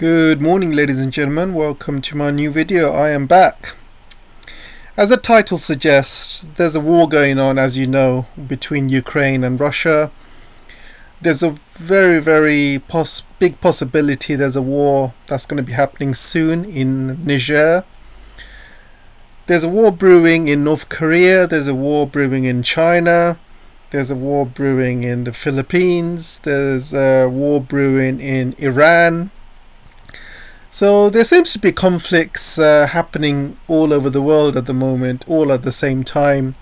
Good morning, ladies and gentlemen. Welcome to my new video. I am back. As the title suggests, there's a war going on, as you know, between Ukraine and Russia. There's a very big possibility there's a war that's going to be happening soon in Niger. There's a war brewing in North Korea. There's a war brewing in China. There's a war brewing in the Philippines. There's a war brewing in Iran. So there seems to be conflicts happening all over the world at the moment, all at the same time.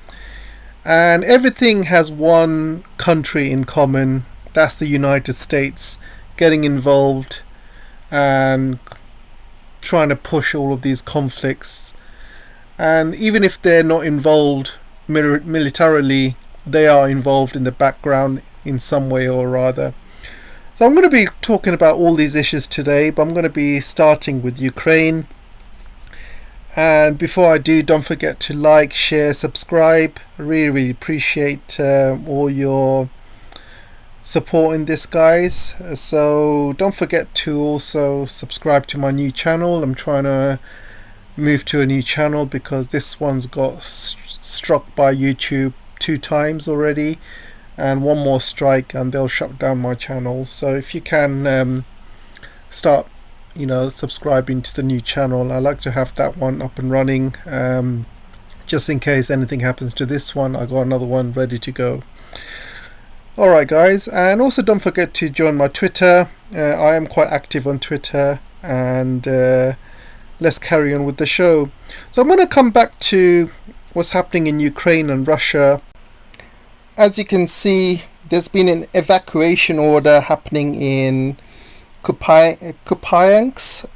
And everything has one country in common. That's the United States getting involved and trying to push all of these conflicts. And even if they're not involved militarily, they are involved in the background in some way or other. So I'm going to be talking about all these issues today, but I'm going to be starting with Ukraine. And before I do, don't forget to like, share, subscribe. I really appreciate all your support in this, guys. So don't forget to also subscribe to my new channel. I'm trying to move to a new channel because this one's got struck by YouTube 2 times already, and one more strike and they'll shut down my channel. So if you can start subscribing to the new channel, I like to have that one up and running, just in case anything happens to this one. I got another one ready to go. Alright guys, and also don't forget to join my Twitter. I am quite active on Twitter, and let's carry on with the show. So I'm going to come back to what's happening in Ukraine and Russia. As you can see, there's been an evacuation order happening in Kupiansk.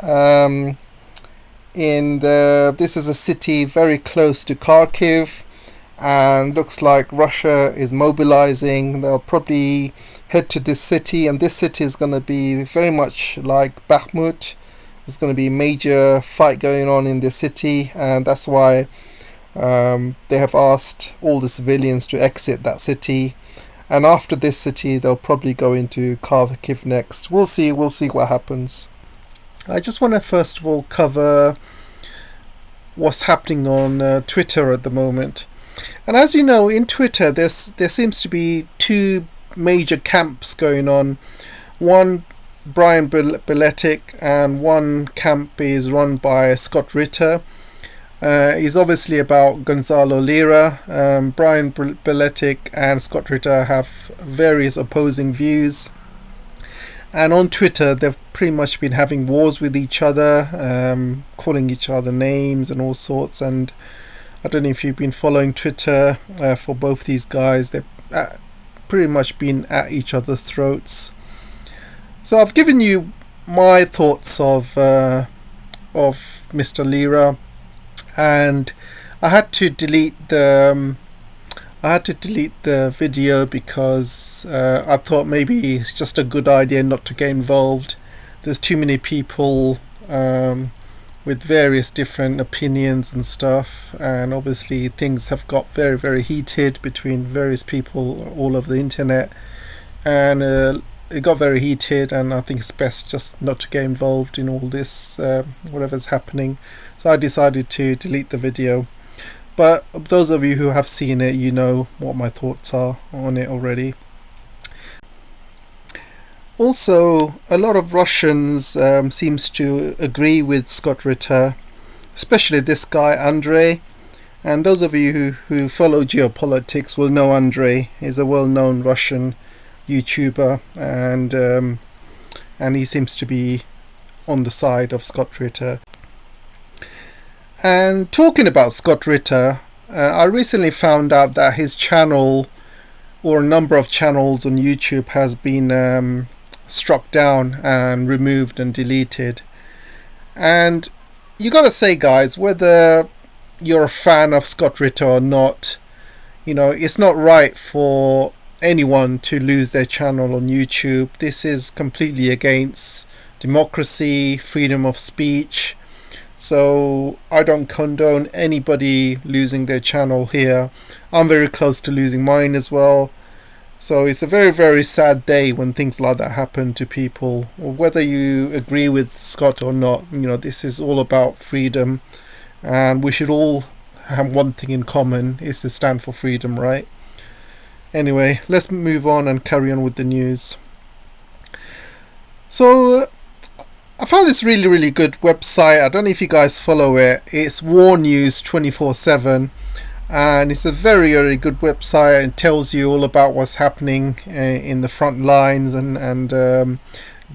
This is a city very close to Kharkiv, and looks like Russia is mobilizing. They'll probably head to this city, and this city is going to be very much like Bakhmut. There's going to be a major fight going on in this city, and that's why they have asked all the civilians to exit that city, and after this city they'll probably go into Kharkiv next. We'll see what happens. I just want to first of all cover what's happening on Twitter at the moment. And as you know, in Twitter there seems to be 2 major camps going on. One, Brian Beletic, and one camp is run by Scott Ritter. He's obviously about Gonzalo Lira. Brian Beletic and Scott Ritter have various opposing views, and on Twitter they've pretty much been having wars with each other, calling each other names and all sorts. And I don't know if you've been following Twitter for both these guys. They've pretty much been at each other's throats. So I've given you my thoughts of Mr. Lira. And I had to delete the video because I thought maybe it's just a good idea not to get involved. There's too many people with various different opinions and stuff, and obviously things have got very heated between various people all over the internet, and it got very heated, and I think it's best just not to get involved in all this whatever's happening. So I decided to delete the video, but those of you who have seen it, you know what my thoughts are on it already. Also, a lot of Russians seems to agree with Scott Ritter, especially this guy Andrei. And those of you who follow geopolitics will know Andrei. He's a well-known Russian YouTuber, and he seems to be on the side of Scott Ritter. And talking about Scott Ritter, I recently found out that his channel, or a number of channels on YouTube, has been struck down and removed and deleted. And you gotta say, guys, whether you're a fan of Scott Ritter or not, it's not right for anyone to lose their channel on YouTube. This is completely against democracy, freedom of speech. So I don't condone anybody losing their channel here. I'm very close to losing mine as well. So it's a very, very sad day when things like that happen to people. Whether you agree with Scott or not, this is all about freedom, and we should all have one thing in common, is to stand for freedom, right? Anyway, let's move on and carry on with the news. So I found this really, really good website. I don't know if you guys follow it. It's War News 24/7. And it's a very, very good website, and tells you all about what's happening in the front lines, and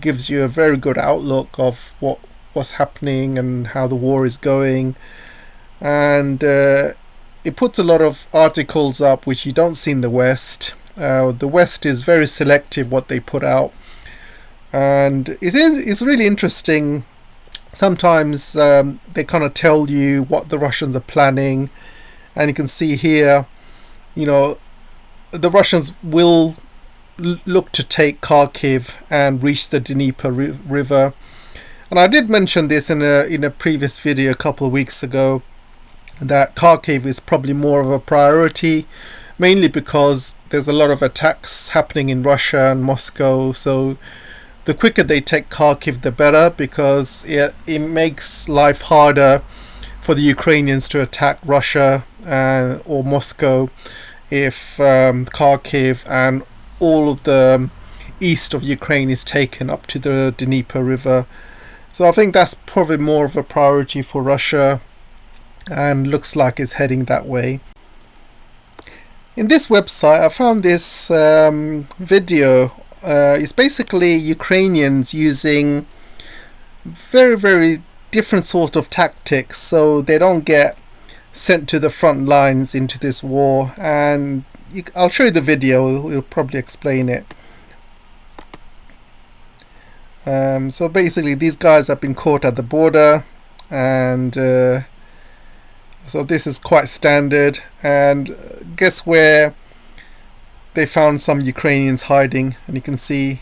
gives you a very good outlook of what's happening and how the war is going. And it puts a lot of articles up which you don't see in the West. The West is very selective what they put out, and it's really interesting. Sometimes they kind of tell you what the Russians are planning. And you can see here, the Russians will look to take Kharkiv and reach the Dnieper River. And I did mention this in a previous video a couple of weeks ago, that Kharkiv is probably more of a priority, mainly because there's a lot of attacks happening in Russia and Moscow. So the quicker they take Kharkiv, the better, because it makes life harder for the Ukrainians to attack Russia or Moscow if Kharkiv and all of the east of Ukraine is taken up to the Dnieper River. So I think that's probably more of a priority for Russia, and looks like it's heading that way. In this website I found this video. It's basically Ukrainians using very, very different sort of tactics so they don't get sent to the front lines into this war. And I'll show you the video, it'll probably explain it. So basically these guys have been caught at the border, and so this is quite standard. And guess where they found some Ukrainians hiding, and you can see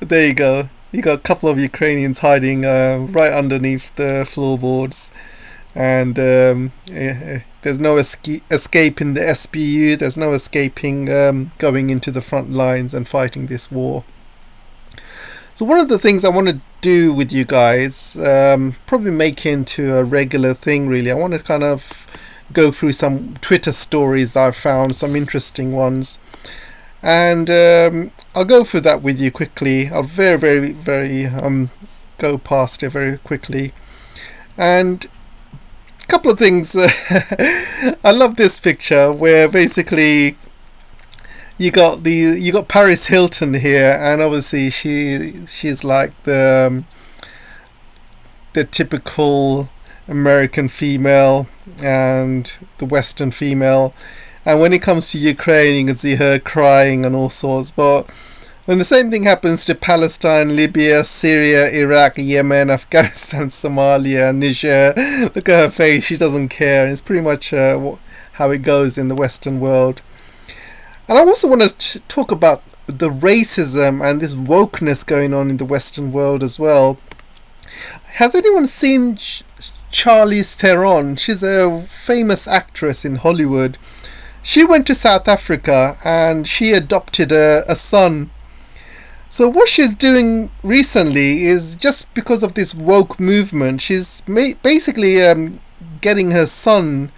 there you go. You got a couple of Ukrainians hiding right underneath the floorboards, and there's no escape in the SBU. There's no escaping going into the front lines and fighting this war. So one of the things I want to do with you guys, probably make into a regular thing really, I want to kind of go through some Twitter stories I've found, some interesting ones. And I'll go through that with you quickly. I'll very, very, very go past it very quickly. And a couple of things. I love this picture where basically you got Paris Hilton here, and obviously she's like the typical American female and the Western female. And when it comes to Ukraine, you can see her crying and all sorts. But when the same thing happens to Palestine, Libya, Syria, Iraq, Yemen, Afghanistan, Somalia, Niger, look at her face, she doesn't care. It's pretty much how it goes in the Western world. And I also want to talk about the racism and this wokeness going on in the Western world as well. Has anyone seen Charlize Theron? She's a famous actress in Hollywood. She went to South Africa and she adopted a son. So what she's doing recently is, just because of this woke movement, she's basically getting her son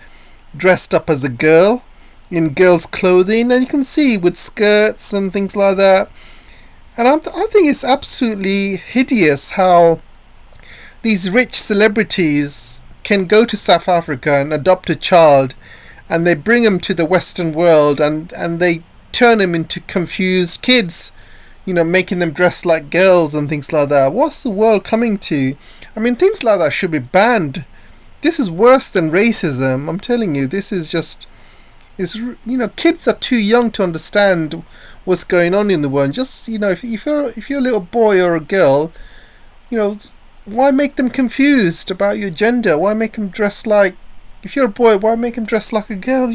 dressed up as a girl in girls' clothing, and you can see with skirts and things like that. And I think it's absolutely hideous how these rich celebrities can go to South Africa and adopt a child, and they bring them to the Western world, and they turn them into confused kids, making them dress like girls and things like that. What's the world coming to? I mean, things like that should be banned. This is worse than racism. I'm telling you, this is just, kids are too young to understand what's going on in the world. Just, if you're a little boy or a girl, why make them confused about your gender? Why make them dress like, if you're a boy, why make him dress like a girl?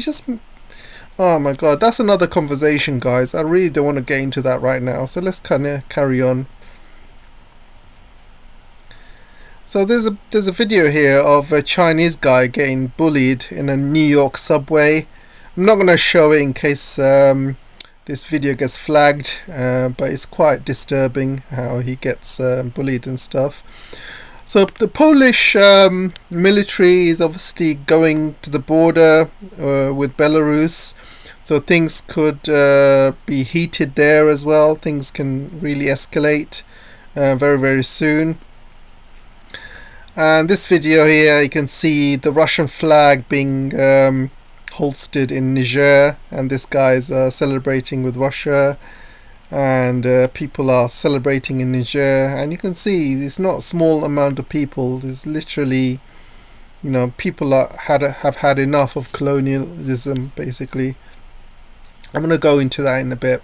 Oh my god, that's another conversation, guys. I really don't want to get into that right now. So let's kind of carry on. So there's a video here of a Chinese guy getting bullied in a New York subway. I'm not going to show it in case this video gets flagged, but it's quite disturbing how he gets bullied and stuff. So the Polish military is obviously going to the border with Belarus, so things could be heated there as well. Things can really escalate very, very soon. And this video here, you can see the Russian flag being hoisted in Niger, and this guy is celebrating with Russia, and people are celebrating in Niger, and you can see it's not a small amount of people. There's literally, you know, people have had enough of colonialism, basically. I'm going to go into that in a bit.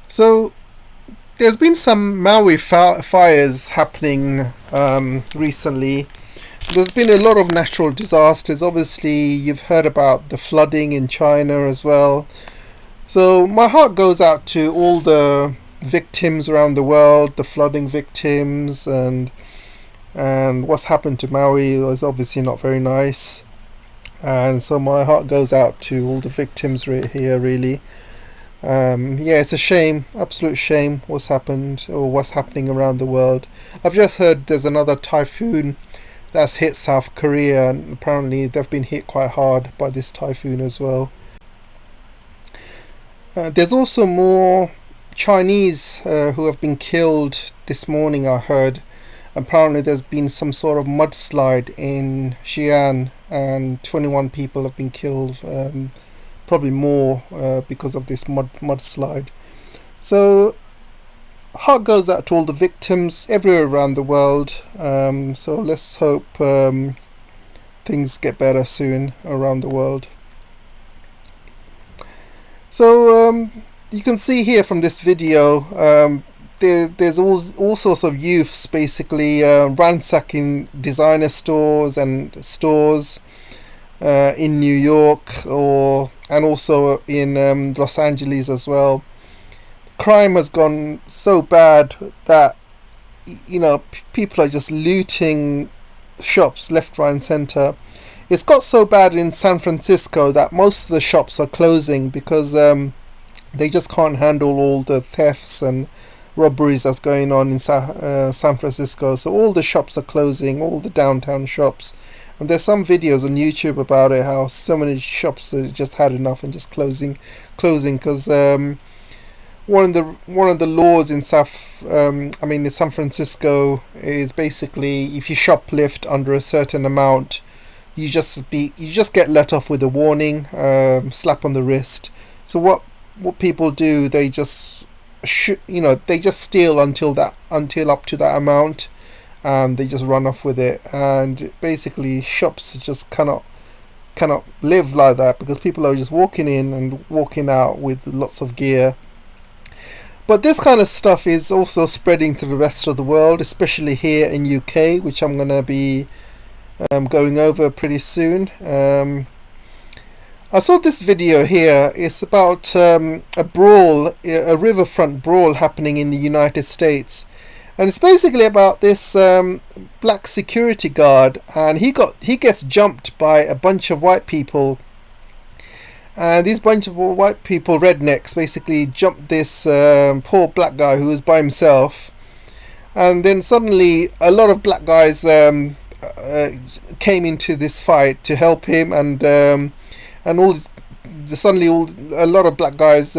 So there's been some Maui fires happening recently. There's been a lot of natural disasters. Obviously, you've heard about the flooding in China as well. So my heart goes out to all the victims around the world, the flooding victims, and what's happened to Maui is obviously not very nice. And so my heart goes out to all the victims right here, really. Yeah, it's a shame, absolute shame what's happened or what's happening around the world. I've just heard there's another typhoon that's hit South Korea, and apparently they've been hit quite hard by this typhoon as well. There's also more Chinese who have been killed this morning, I heard. Apparently there's been some sort of mudslide in Xi'an and 21 people have been killed, probably more because of this mudslide. So heart goes out to all the victims everywhere around the world. So let's hope things get better soon around the world. So you can see here from this video, there's all sorts of youths basically ransacking designer stores and stores in New York and also in Los Angeles as well. Crime has gone so bad that, you know, people are just looting shops left, right and centre. It's got so bad in San Francisco that most of the shops are closing because they just can't handle all the thefts and robberies that's going on in San Francisco. So all the shops are closing, all the downtown shops. And there's some videos on YouTube about it, how so many shops have just had enough and just closing because one of the laws in San Francisco is basically if you shoplift under a certain amount, you just get let off with a warning, slap on the wrist. So what people do, they just they just steal until up to that amount, and they just run off with it. And basically shops just cannot live like that because people are just walking in and walking out with lots of gear. But this kind of stuff is also spreading to the rest of the world, especially here in UK, which I'm going to be going over pretty soon. I saw this video here. It's about a brawl, a riverfront brawl happening in the United States, and it's basically about this black security guard, and he gets jumped by a bunch of white people, and these bunch of white people, rednecks, basically jumped this poor black guy who was by himself, and then suddenly a lot of black guys came into this fight to help him, and a lot of black guys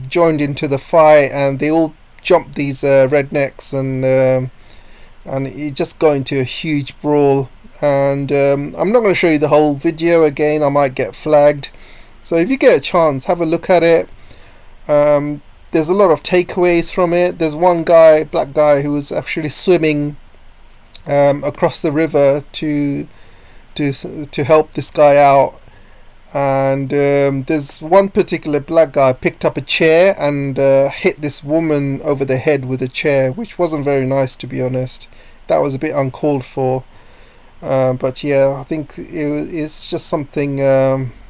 joined into the fight, and they all jumped these rednecks, and it just got into a huge brawl. And I'm not going to show you the whole video again, I might get flagged. So if you get a chance, have a look at it. There's a lot of takeaways from it. There's one guy, black guy, who was actually swimming across the river to help this guy out. And there's one particular black guy picked up a chair and hit this woman over the head with a chair, which wasn't very nice, to be honest. That was a bit uncalled for. But yeah, I think it's just something.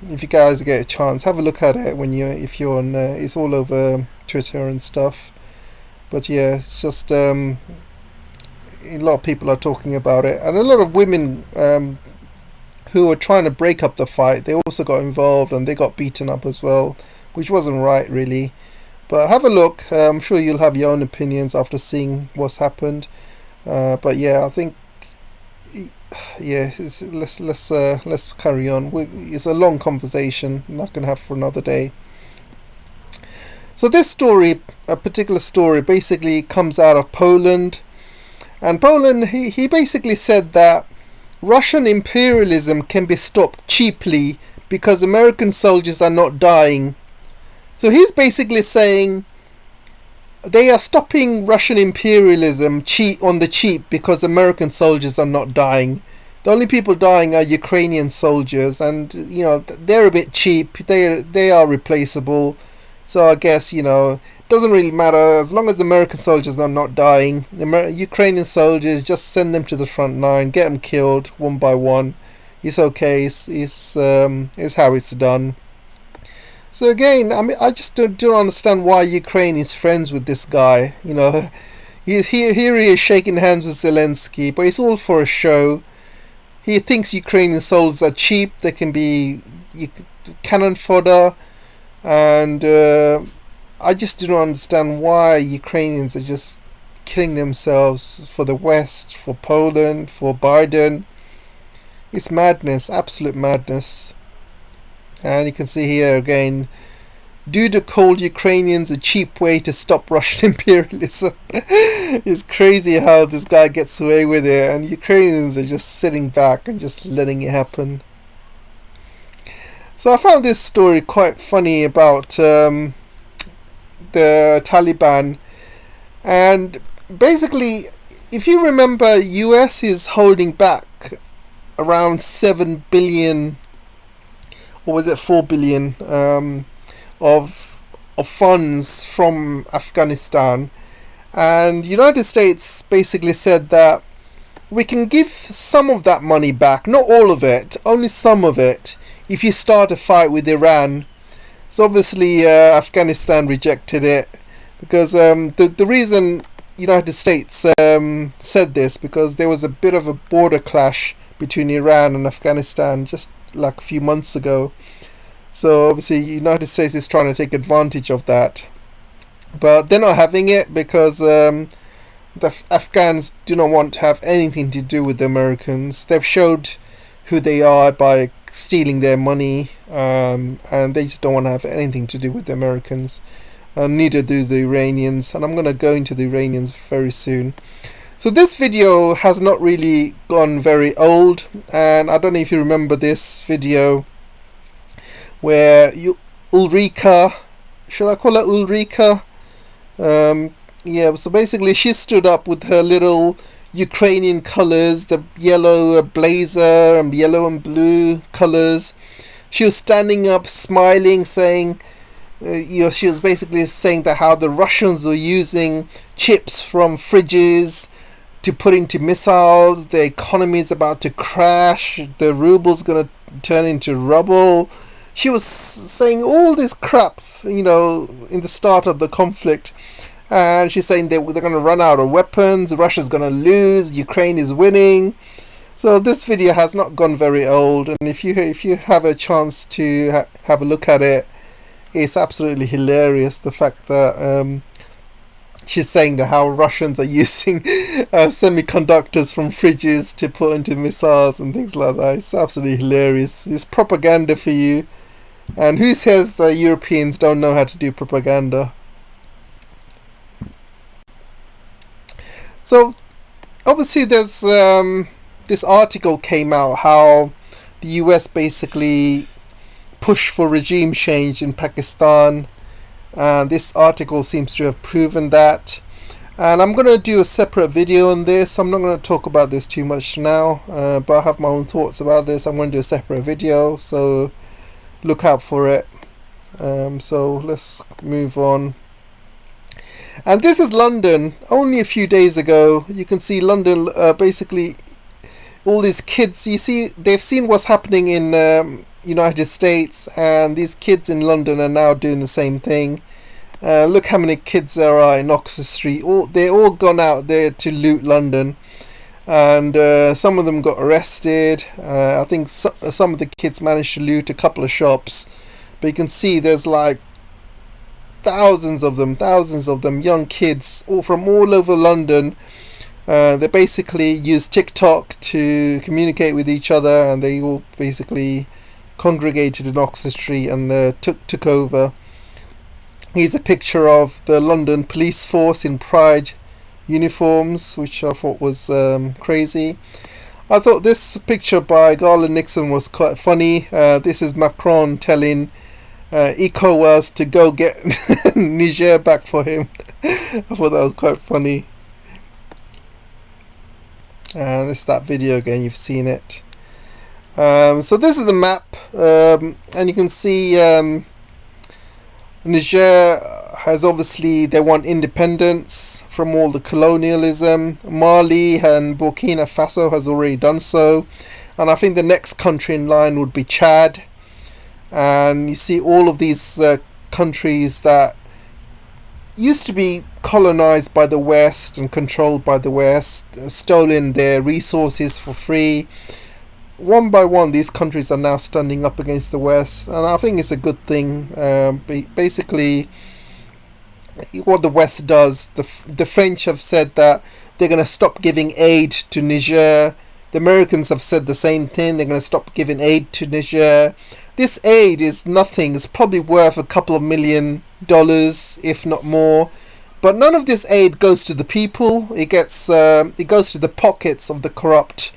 If you guys get a chance, have a look at it if you're on. It's all over Twitter and stuff. But yeah, it's just a lot of people are talking about it, and a lot of women who were trying to break up the fight, they also got involved and they got beaten up as well, which wasn't right really. But have a look. I'm sure you'll have your own opinions after seeing what's happened. But yeah, I think let's carry on. It's a long conversation. I'm not gonna have for another day. So this story, a particular story, basically comes out of Poland. And Poland, he basically said that Russian imperialism can be stopped cheaply because American soldiers are not dying. So he's basically saying they are stopping Russian imperialism on the cheap because American soldiers are not dying. The only people dying are Ukrainian soldiers, and you know they're a bit cheap. They are replaceable. So I guess, you know, it doesn't really matter as long as the American soldiers are not dying. The Ukrainian soldiers, just send them to the front line, get them killed one by one. It's okay. It's how it's done. So again, I mean, I just don't understand why Ukraine is friends with this guy. You know, here he is shaking hands with Zelensky, but it's all for a show. He thinks Ukrainian soldiers are cheap. They can be cannon fodder. And I just do not understand why Ukrainians are just killing themselves for the West, for Poland, for Biden. It's madness, absolute madness. And you can see here again, Duda called Ukrainians a cheap way to stop Russian imperialism. It's crazy how this guy gets away with it, and Ukrainians are just sitting back and just letting it happen. So I found this story quite funny about the Taliban, and basically, if you remember, US is holding back around 7 billion, or was it 4 billion, of funds from Afghanistan, and United States basically said that we can give some of that money back, not all of it, only some of it, if you start a fight with Iran. So obviously Afghanistan rejected it because the reason United States said this, because there was a bit of a border clash between Iran and Afghanistan just like a few months ago. So obviously United States is trying to take advantage of that, but they're not having it because the Afghans do not want to have anything to do with the Americans. They've showed who they are by stealing their money, and they just don't want to have anything to do with the Americans. Neither do the Iranians, and I'm going to go into the Iranians very soon. So this video has not really gone very old, and I don't know if you remember this video where Ulrika, should I call her Ulrika? Yeah, so basically she stood up with her little Ukrainian colours, the yellow blazer and yellow and blue colours. She was standing up, smiling, saying, she was basically saying that how the Russians were using chips from fridges to put into missiles. The economy is about to crash. The ruble's gonna turn into rubble. She was saying all this crap, in the start of the conflict. And she's saying they're going to run out of weapons, Russia's going to lose, Ukraine is winning. So this video has not gone very old, and if you have a chance to have a look at it, it's absolutely hilarious, the fact that she's saying that how Russians are using semiconductors from fridges to put into missiles and things like that. It's absolutely hilarious. It's propaganda for you. And who says that Europeans don't know how to do propaganda? So obviously there's this article came out how the US basically pushed for regime change in Pakistan, and this article seems to have proven that. And I'm going to do a separate video on this. I'm not going to talk about this too much now, but I have my own thoughts about this. I'm going to do a separate video, so look out for it. So let's move on. And this is London. Only a few days ago, you can see London, basically all these kids, you see, they've seen what's happening in United States, and these kids in London are now doing the same thing. Look how many kids there are in Oxford Street. They're all gone out there to loot London. and some of them got arrested. I think some of the kids managed to loot a couple of shops, but you can see there's like thousands of them, young kids, all from all over London. They basically use TikTok to communicate with each other, and they all basically congregated in Oxford Street and took over. Here's a picture of the London police force in pride uniforms, which I thought was crazy. I thought this picture by Garland Nixon was quite funny. This is Macron telling ECOWAS to go get Niger back for him. I thought that was quite funny. And it's that video again, you've seen it. So this is the map, and you can see Niger has obviously, they want independence from all the colonialism. Mali and Burkina Faso has already done so, and I think the next country in line would be Chad. And you see all of these countries that used to be colonized by the West and controlled by the West, stolen their resources for free. One by one, these countries are now standing up against the West, and I think it's a good thing. Basically, what the West does, the French have said that they're going to stop giving aid to Niger. The Americans have said the same thing, they're going to stop giving aid to Niger. This aid is nothing, it's probably worth a couple of $1 million, if not more. But none of this aid goes to the people. It goes to the pockets of the corrupt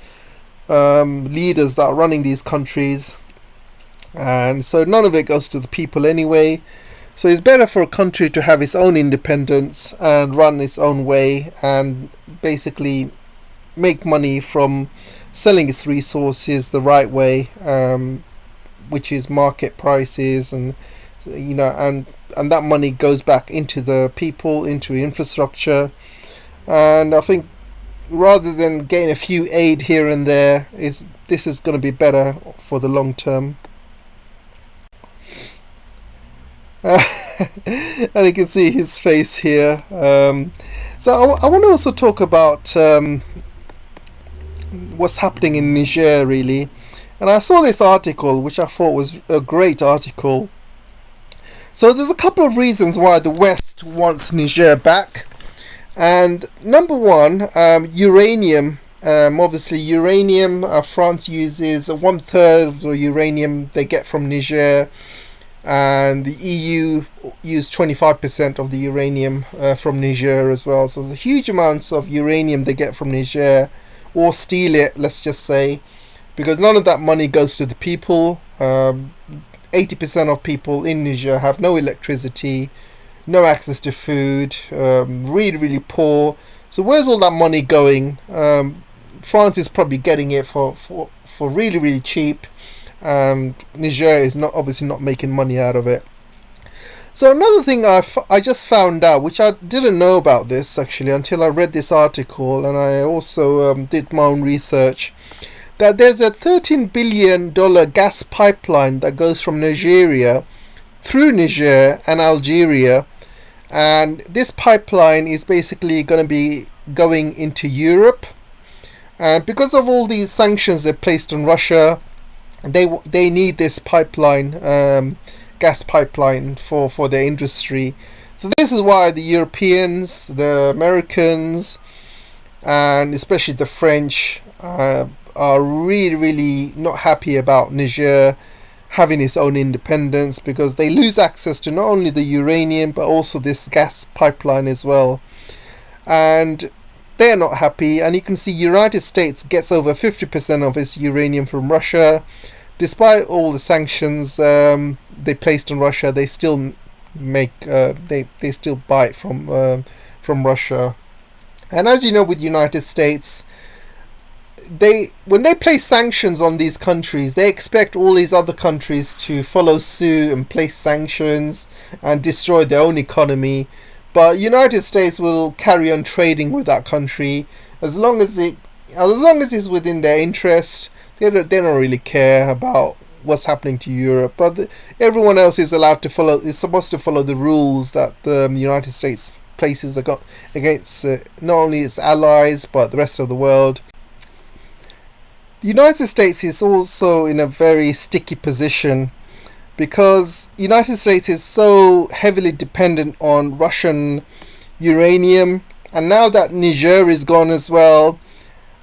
leaders that are running these countries, and so none of it goes to the people anyway. So it's better for a country to have its own independence and run its own way, and basically make money from selling its resources the right way, which is market prices, and and that money goes back into the people, into infrastructure. And I think rather than getting a few aid here and there, this is going to be better for the long term. And you can see his face here. So I want to also talk about what's happening in Niger, really. And I saw this article, which I thought was a great article. So there's a couple of reasons why the West wants Niger back. And number one, uranium. Obviously, uranium, France uses 1/3 of the uranium they get from Niger, and the EU use 25% of the uranium from Niger as well. So there's huge amounts of uranium they get from Niger, or steal it, let's just say, because none of that money goes to the people. 80% of people in Niger have no electricity, no access to food, really, really poor. So where's all that money going? France is probably getting it for really, really cheap. Niger is obviously not making money out of it. So another thing I just found out, which I didn't know about this actually until I read this article, and I also did my own research, that there's a $13 billion gas pipeline that goes from Nigeria through Niger and Algeria, and this pipeline is basically going to be going into Europe. And because of all these sanctions they placed on Russia, they need this pipeline, gas pipeline for their industry. So this is why the Europeans, the Americans, and especially the French are really, really not happy about Niger having its own independence, because they lose access to not only the uranium but also this gas pipeline as well. And they're not happy, and you can see United States gets over 50% of its uranium from Russia. Despite all the sanctions they placed on Russia, they still make they still buy it from Russia. And as you know, with United States, when they place sanctions on these countries, they expect all these other countries to follow suit and place sanctions and destroy their own economy. But United States will carry on trading with that country as long as it's within their interest. They don't really care about what's happening to Europe. But everyone else is supposed to follow the rules that the United States places against not only its allies but the rest of the world. The United States is also in a very sticky position because the United States is so heavily dependent on Russian uranium, and now that Niger is gone as well,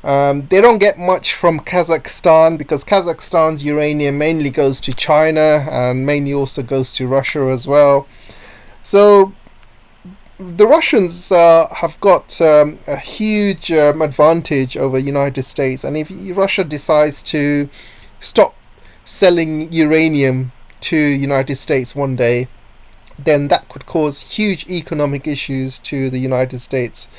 they don't get much from Kazakhstan because Kazakhstan's uranium mainly goes to China and mainly also goes to Russia as well. So the Russians have got a huge advantage over United States, and if Russia decides to stop selling uranium to United States one day, then that could cause huge economic issues to the United States,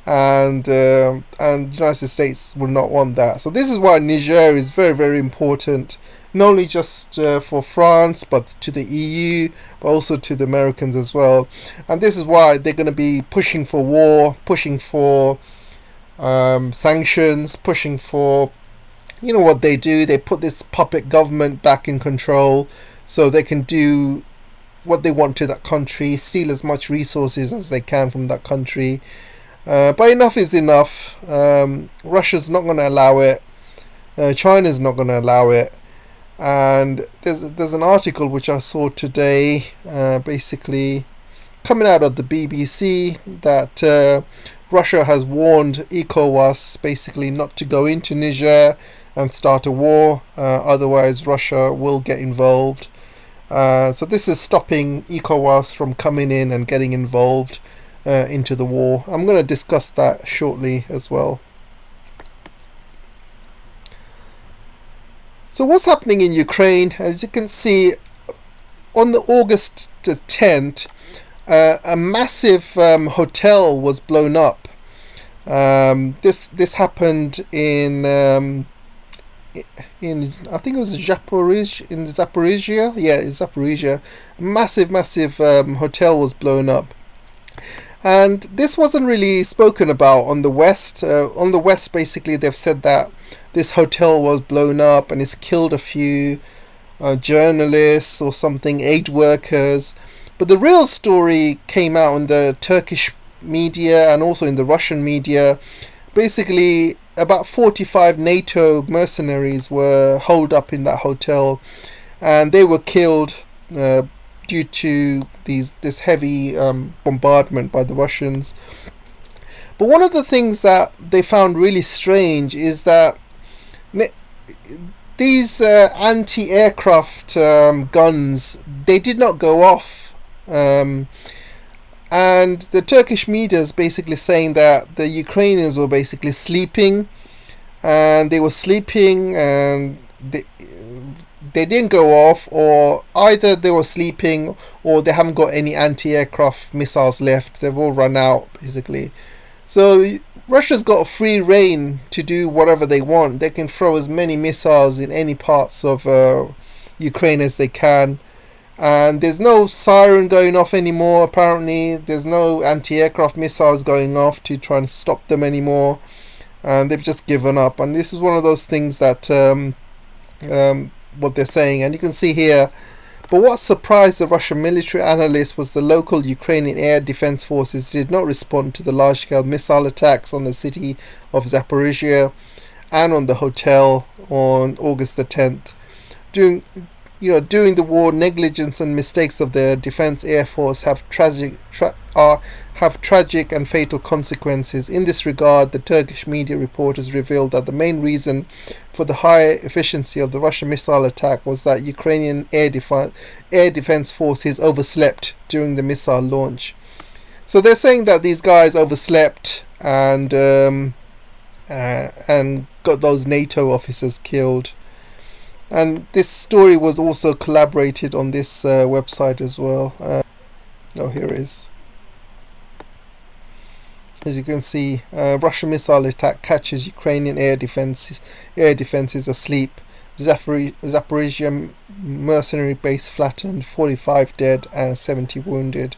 and United States will not want that. So this is why Niger is very, very important, not only just for France, but to the EU, but also to the Americans as well. And this is why they're going to be pushing for war, pushing for sanctions, pushing for, you know what they do, they put this puppet government back in control so they can do what they want to that country, steal as much resources as they can from that country. But enough is enough. Russia's not going to allow it. China's not going to allow it. And there's an article which I saw today, basically coming out of the BBC, that Russia has warned ECOWAS basically not to go into Niger and start a war, otherwise Russia will get involved. So this is stopping ECOWAS from coming in and getting involved into the war. I'm going to discuss that shortly as well. So what's happening in Ukraine? As you can see, on the August the 10th, a massive hotel was blown up. This happened in I think it was Zaporizhia. Yeah, it's Zaporizhia. A massive hotel was blown up. And this wasn't really spoken about on the West. On the West, basically, they've said that this hotel was blown up and it's killed a few journalists or something, aid workers. But the real story came out in the Turkish media and also in the Russian media. Basically, about 45 NATO mercenaries were holed up in that hotel, and they were killed due to this heavy bombardment by the Russians. But one of the things that they found really strange is that these anti-aircraft guns, they did not go off. And the Turkish media is basically saying that the Ukrainians were basically sleeping, and they were sleeping and they didn't go off, or either they were sleeping or they haven't got any anti-aircraft missiles left. They've all run out, basically. So Russia's got a free reign to do whatever they want. They can throw as many missiles in any parts of Ukraine as they can. And there's no siren going off anymore, apparently. There's no anti-aircraft missiles going off to try and stop them anymore. And they've just given up. And this is one of those things that what they're saying. And you can see here, but what surprised the Russian military analysts was the local Ukrainian air defense forces did not respond to the large-scale missile attacks on the city of Zaporizhia and on the hotel on August the 10th. During the war, negligence and mistakes of the Defense Air Force have tragic and fatal consequences. In this regard, the Turkish media reporters revealed that the main reason for the high efficiency of the Russian missile attack was that Ukrainian air defense forces overslept during the missile launch. So they're saying that these guys overslept and got those NATO officers killed. And this story was also collaborated on this website as well. Here it is. As you can see, Russian missile attack catches Ukrainian air defenses asleep. Zaporizhia mercenary base flattened, 45 dead and 70 wounded.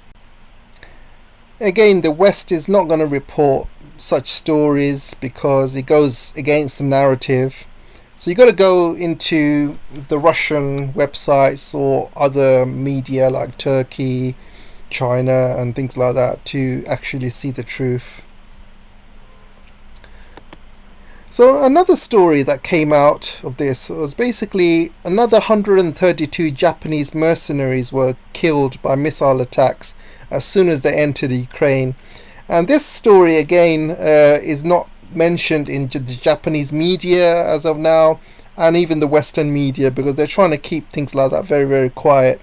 Again, the West is not going to report such stories because it goes against the narrative. So you got to go into the Russian websites or other media like Turkey, China and things like that to actually see the truth. So another story that came out of this was basically another 132 Japanese mercenaries were killed by missile attacks as soon as they entered Ukraine. And this story again is not mentioned in the Japanese media as of now, and even the Western media, because they're trying to keep things like that very, very quiet.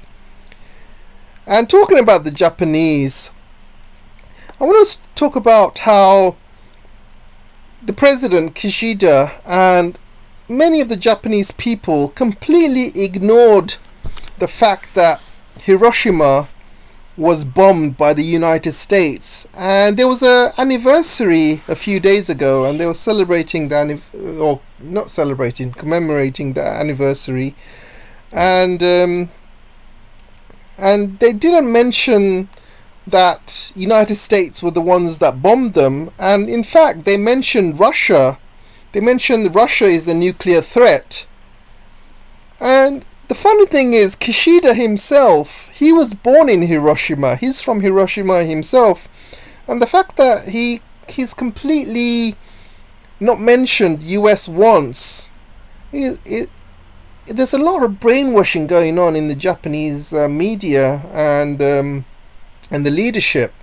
And talking about the Japanese, I want to talk about how the President Kishida and many of the Japanese people completely ignored the fact that Hiroshima was bombed by the United States. And there was an anniversary a few days ago, and they were celebrating commemorating the anniversary. And they didn't mention that United States were the ones that bombed them, and in fact they mentioned Russia. They mentioned Russia is a nuclear threat. And the funny thing is, Kishida himself, he was born in Hiroshima. He's from Hiroshima himself, and the fact that he's completely not mentioned US once, there's a lot of brainwashing going on in the Japanese media and the leadership,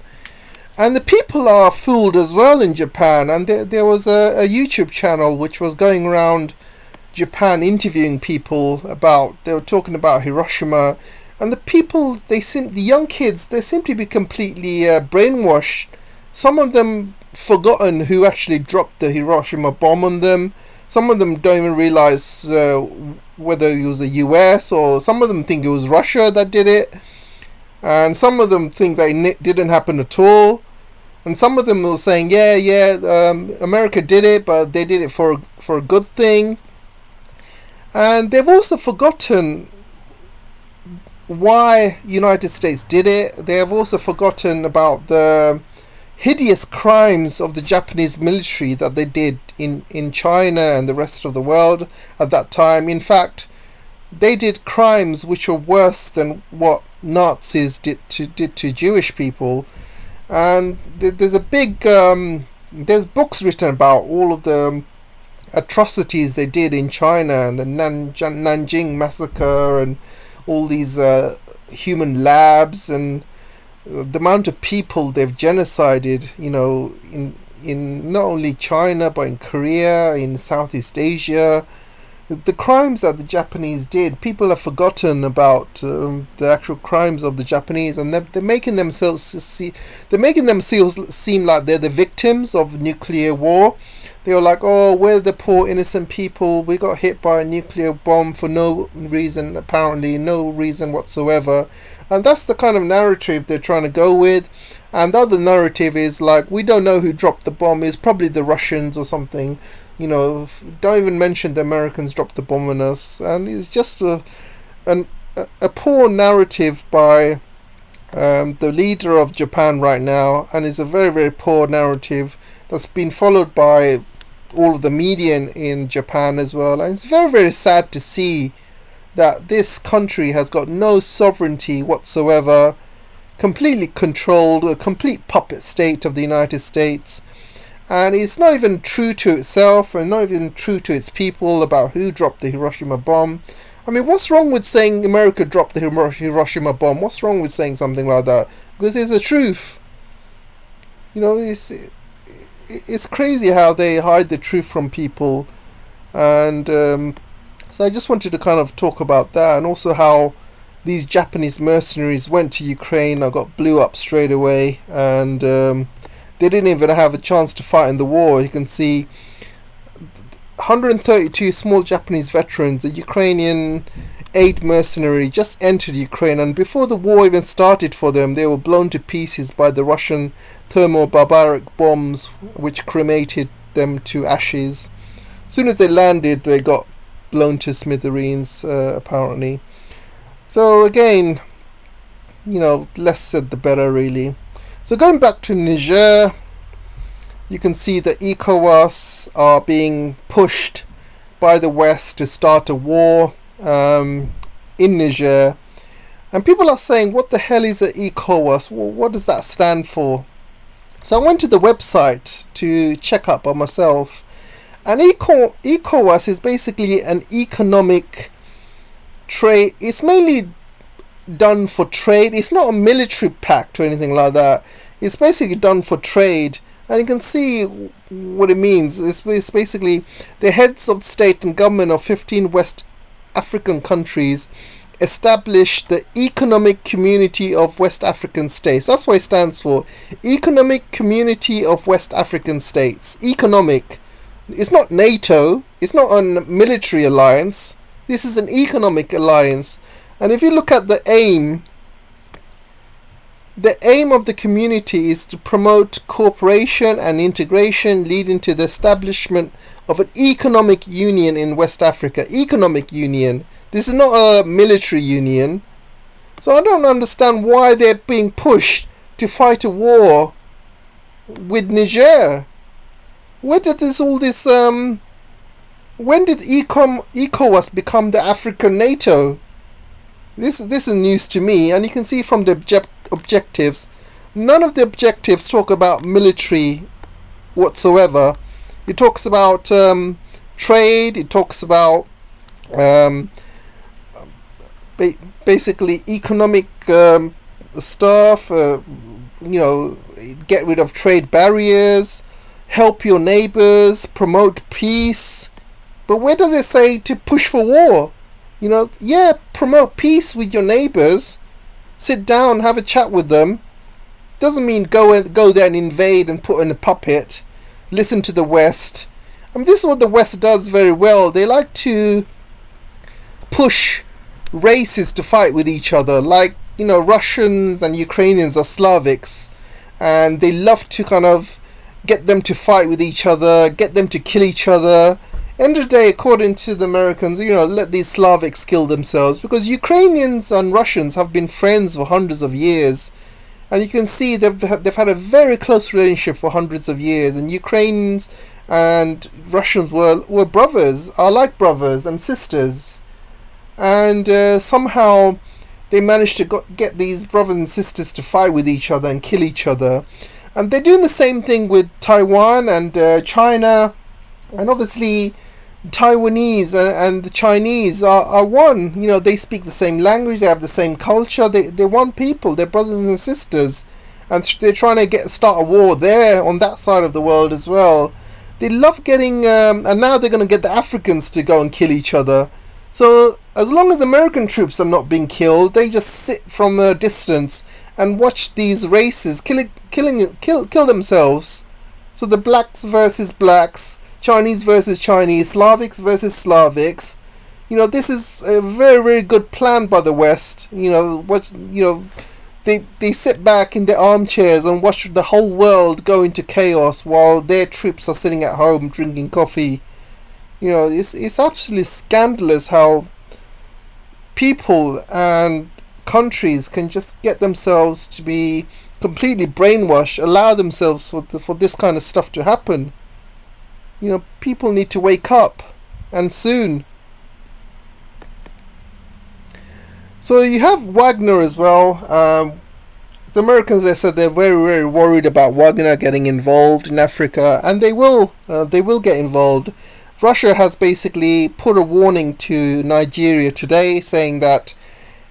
and the people are fooled as well in Japan. And there was a YouTube channel which was going around Japan interviewing people they were talking about Hiroshima, and the people, the young kids, they seem to be completely brainwashed. Some of them forgotten who actually dropped the Hiroshima bomb on them. Some of them don't even realize whether it was the US, or some of them think it was Russia that did it. And some of them think that it didn't happen at all. And some of them were saying, America did it, but they did it for a good thing. And they've also forgotten why United States did it. They have also forgotten about the hideous crimes of the Japanese military that they did in China and the rest of the world at that time. In fact, they did crimes which were worse than what Nazis did to Jewish people. And there's a big there's books written about all of the atrocities they did in China, and the Nanjing massacre, and all these human labs, and the amount of people they've genocided, in not only China but in Korea, in Southeast Asia. The crimes that the Japanese did, people have forgotten about the actual crimes of the Japanese, and they're making themselves seem like they're the victims of nuclear war. They were like, oh, we're the poor innocent people. We got hit by a nuclear bomb for no reason, apparently no reason whatsoever. And that's the kind of narrative they're trying to go with. And the other narrative is like, we don't know who dropped the bomb. It's probably the Russians or something. Don't even mention the Americans dropped the bomb on us. And it's just a poor narrative by the leader of Japan right now, and it's a very, very poor narrative that's been followed by all of the media in Japan as well. And it's very, very sad to see that this country has got no sovereignty whatsoever, completely controlled, a complete puppet state of the United States. And it's not even true to itself, and not even true to its people about who dropped the Hiroshima bomb. I mean, what's wrong with saying America dropped the Hiroshima bomb? What's wrong with saying something like that? Because it's the truth. It's crazy how they hide the truth from people. And so I just wanted to kind of talk about that, and also how these Japanese mercenaries went to Ukraine and got blew up straight away, and they didn't even have a chance to fight in the war. You can see 132 small Japanese veterans, a Ukrainian aid mercenary, just entered Ukraine, and before the war even started for them, they were blown to pieces by the Russian thermobaric bombs, which cremated them to ashes. As soon as they landed, they got blown to smithereens, apparently. So again, less said the better, really. So going back to Niger, you can see that ECOWAS are being pushed by the West to start a war in Niger. And people are saying, what the hell is a ECOWAS? Well, what does that stand for? So I went to the website to check up on myself. And ECOWAS is basically an economic trade. It's mainly done for trade. It's not a military pact or anything like that. It's basically done for trade. And you can see what it means. It's basically the heads of state and government of 15 West African countries established the Economic Community of West African States. That's what it stands for. Economic Community of West African States. Economic. It's not NATO. It's not a military alliance. This is an economic alliance. And if you look at the aim of the community is to promote cooperation and integration, leading to the establishment of an economic union in West Africa. Economic union. This is not a military union. So I don't understand why they're being pushed to fight a war with Niger. Where did when did ECOWAS become the African NATO? This is news to me, and you can see from the objectives, none of the objectives talk about military whatsoever. It talks about trade, it talks about basically economic stuff, get rid of trade barriers, help your neighbors, promote peace. But where does it say to push for war? Promote peace with your neighbors. Sit down, have a chat with them. Doesn't mean go there and invade and put in a puppet. Listen to the West. This is what the West does very well. They like to push races to fight with each other. Like, Russians and Ukrainians are Slavics. And they love to kind of get them to fight with each other, get them to kill each other. End of the day, according to the Americans, let these Slavics kill themselves, because Ukrainians and Russians have been friends for hundreds of years, and you can see they've had a very close relationship for hundreds of years, and Ukrainians and Russians were brothers, are like brothers and sisters, and somehow they managed to get these brothers and sisters to fight with each other and kill each other. And they're doing the same thing with Taiwan and China, and obviously Taiwanese and the Chinese are one. They speak the same language, they have the same culture, they're one people, they're brothers and sisters, and they're trying to start a war there on that side of the world as well. They love getting, and now they're going to get the Africans to go and kill each other. So as long as American troops are not being killed, they just sit from a distance and watch these races kill themselves. So the blacks versus blacks, Chinese versus Chinese, Slavics versus Slavics. This is a very, very good plan by the West. They sit back in their armchairs and watch the whole world go into chaos while their troops are sitting at home drinking coffee. It's absolutely scandalous how people and countries can just get themselves to be completely brainwashed, allow themselves for this kind of stuff to happen. People need to wake up, and soon. So you have Wagner as well. The Americans, they said they're very, very worried about Wagner getting involved in Africa, and they will get involved. Russia has basically put a warning to Nigeria today, saying that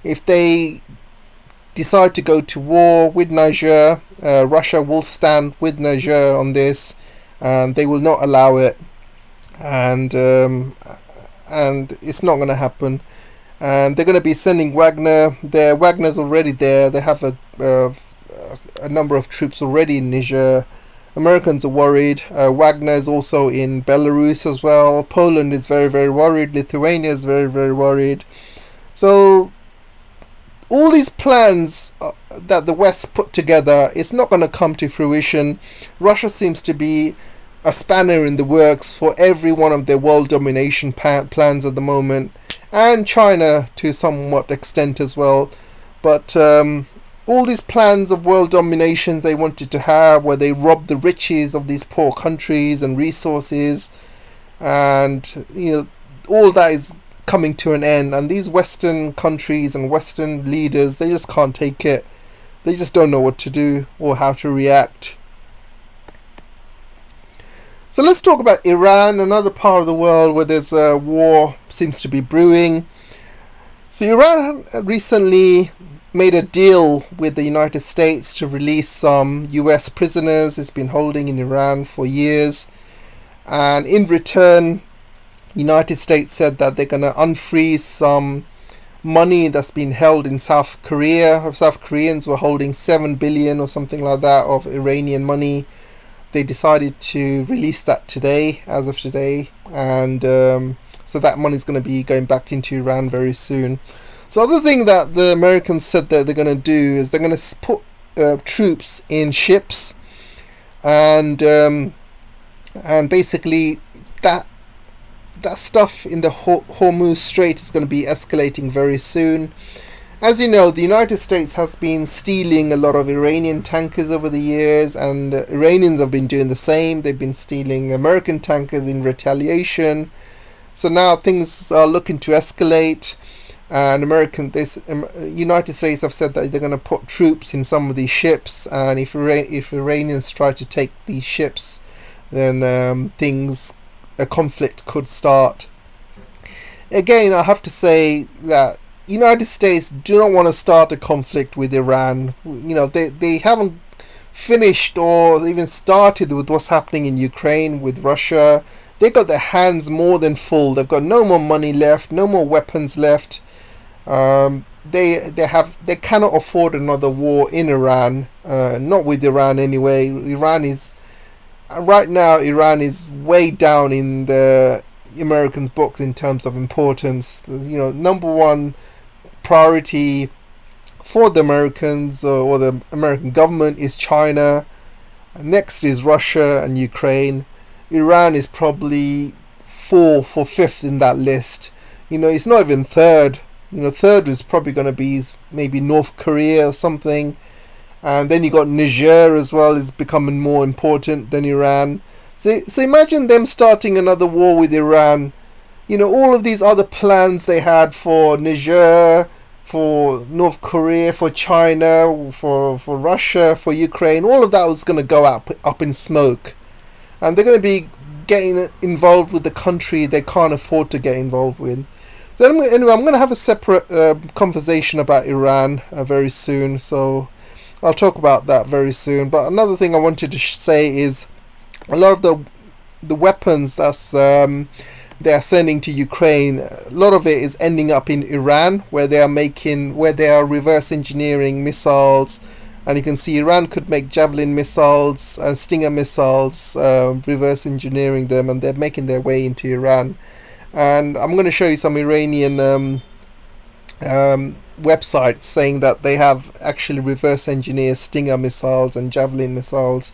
if they decide to go to war with Niger, Russia will stand with Niger on this, and they will not allow it, and it's not going to happen. And they're going to be sending Wagner. Wagner's already there. They have a number of troops already in Niger. Americans are worried. Wagner is also in Belarus as well. Poland is very, very worried. Lithuania is very, very worried. So all these plans that the West put together, it's not going to come to fruition. Russia seems to be a spanner in the works for every one of their world domination plans at the moment, and China to somewhat extent as well. But all these plans of world domination they wanted to have, where they rob the riches of these poor countries and resources, and all that is coming to an end. And these Western countries and Western leaders, they just can't take it. They just don't know what to do or how to react. So let's talk about Iran, another part of the world where there's a war seems to be brewing. So Iran recently made a deal with the United States to release some US prisoners it's been holding in Iran for years. And in return, United States said that they're going to unfreeze some money that's been held in South Korea. South Koreans were holding 7 billion or something like that of Iranian money. They decided to release that today, as of today, and so that money is going to be going back into Iran very soon. So other thing that the Americans said that they're going to do is they're going to put troops in ships, and basically that stuff in the Hormuz Strait is going to be escalating very soon. As you know, the United States has been stealing a lot of Iranian tankers over the years, and Iranians have been doing the same. They've been stealing American tankers in retaliation. So now things are looking to escalate, and United States have said that they're going to put troops in some of these ships, and if Iranians try to take these ships, then a conflict could start. Again, I have to say that United States do not want to start a conflict with Iran. They haven't finished or even started with what's happening in Ukraine with Russia. They got their hands more than full. They've got no more money left, no more weapons left. They cannot afford another war in Iran. Not with Iran anyway. Iran is way down in the Americans' books in terms of importance. Number one priority for the Americans or the American government is China. Next is Russia and Ukraine. Iran is probably fourth or fifth in that list. It's not even third. Third is probably going to be maybe North Korea or something. And then you got Niger as well, is becoming more important than Iran. So imagine them starting another war with Iran. All of these other plans they had for Niger, for North Korea, for China, for Russia, for Ukraine, all of that was going to go up in smoke. And they're going to be getting involved with the country they can't afford to get involved with. So anyway, I'm going to have a separate conversation about Iran very soon. So I'll talk about that very soon. But another thing I wanted to say is a lot of the weapons that's they are sending to Ukraine, a lot of it is ending up in Iran, where they are reverse engineering missiles, and you can see Iran could make Javelin missiles and Stinger missiles, reverse engineering them, and they're making their way into Iran. And I'm going to show you some Iranian websites saying that they have actually reverse engineered Stinger missiles and Javelin missiles.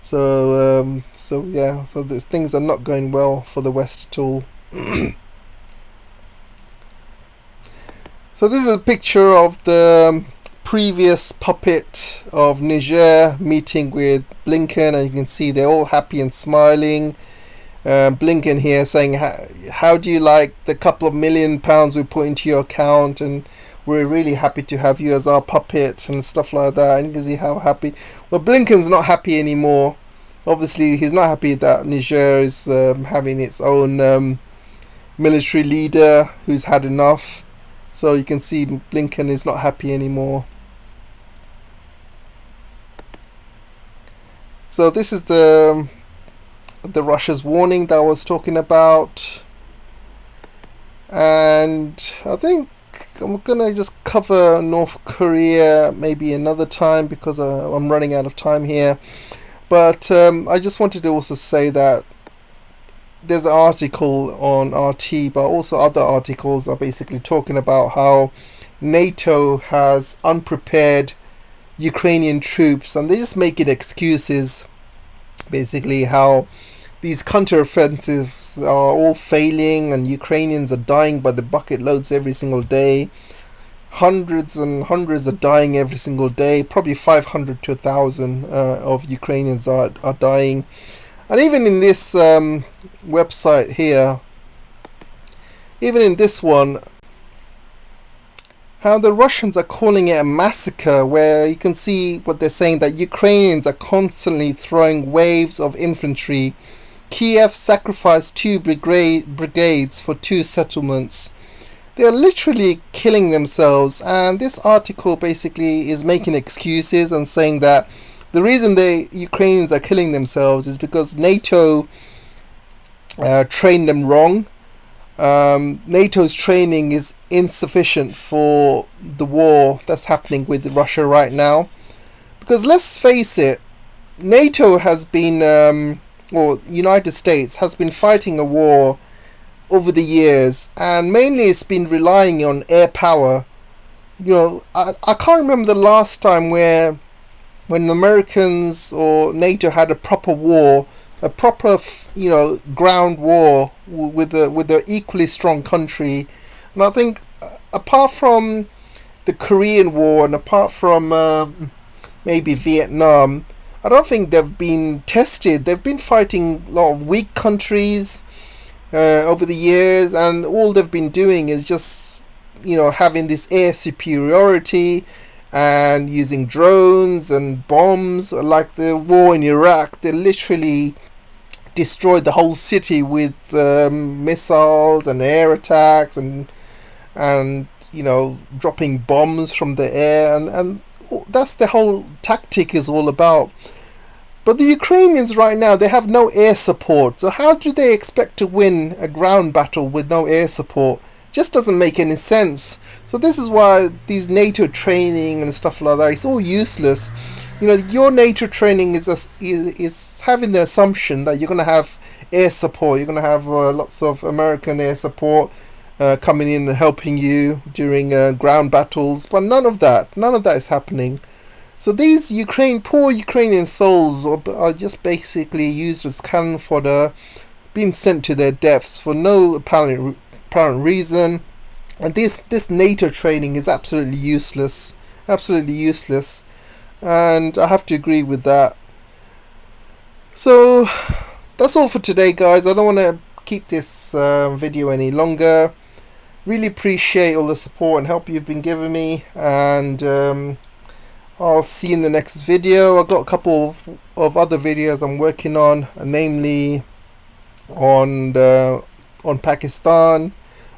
So things are not going well for the West at all. So this is a picture of the previous puppet of Niger meeting with Blinken, and you can see they're all happy and smiling. Blinken here saying, how do you like the couple of £1 million we put into your account, and we're really happy to have you as our puppet and stuff like that. And you can see how happy. Well, Blinken's not happy anymore. Obviously, he's not happy that Niger is having its own military leader who's had enough. So you can see Blinken is not happy anymore. So this is the Russia's warning that I was talking about. And I think I'm gonna just cover North Korea maybe another time because I'm running out of time here. But I just wanted to also say that there's an article on RT, but also other articles are basically talking about how NATO has unprepared Ukrainian troops, and they're just making excuses. Basically, how these counter-offensives are all failing, and Ukrainians are dying by the bucket loads every single day. Hundreds and hundreds are dying every single day. Probably 500 to 1,000 of Ukrainians are dying. And even in this website here, even in this one, how the Russians are calling it a massacre, where you can see what they're saying, that Ukrainians are constantly throwing waves of infantry Kiev sacrificed 2 brigades for 2 settlements. They are literally killing themselves, and this article basically is making excuses and saying that the reason the Ukrainians are killing themselves is because NATO trained them wrong. NATO's training is insufficient for the war that's happening with Russia right now. Because let's face it, NATO has been, or United States has been fighting a war over the years, and mainly it's been relying on air power. I can't remember the last time when the Americans or NATO had a proper war, a proper ground war with a equally strong country. And I think apart from the Korean War and apart from maybe Vietnam, I don't think they've been tested. They've been fighting a lot of weak countries over the years, and all they've been doing is just having this air superiority and using drones and bombs. Like the war in Iraq, they literally destroyed the whole city with missiles and air attacks and dropping bombs from the air, and that's the whole tactic is all about. But the Ukrainians right now, they have no air support, so how do they expect to win a ground battle with no air support? Just doesn't make any sense. So this is why these NATO training and stuff like that, it's all useless. Your NATO training is having the assumption that you're going to have air support. You're going to have lots of American air support coming in and helping you during ground battles, but none of that is happening. So these poor Ukrainian souls are just basically used as cannon fodder, being sent to their deaths for no apparent reason. And this NATO training is absolutely useless, and I have to agree with that. So that's all for today, guys. I don't want to keep this video any longer. Really appreciate all the support and help you've been giving me, and I'll see you in the next video. I've got a couple of other videos I'm working on, namely on Pakistan.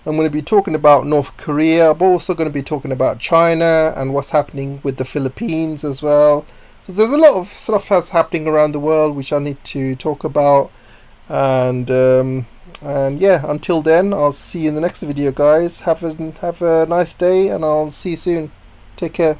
I'm going to be talking about North Korea. I'm also going to be talking about China and what's happening with the Philippines as well. So there's a lot of stuff that's happening around the world which I need to talk about. And yeah, until then, I'll see you in the next video, guys. Have a nice day, and I'll see you soon. Take care.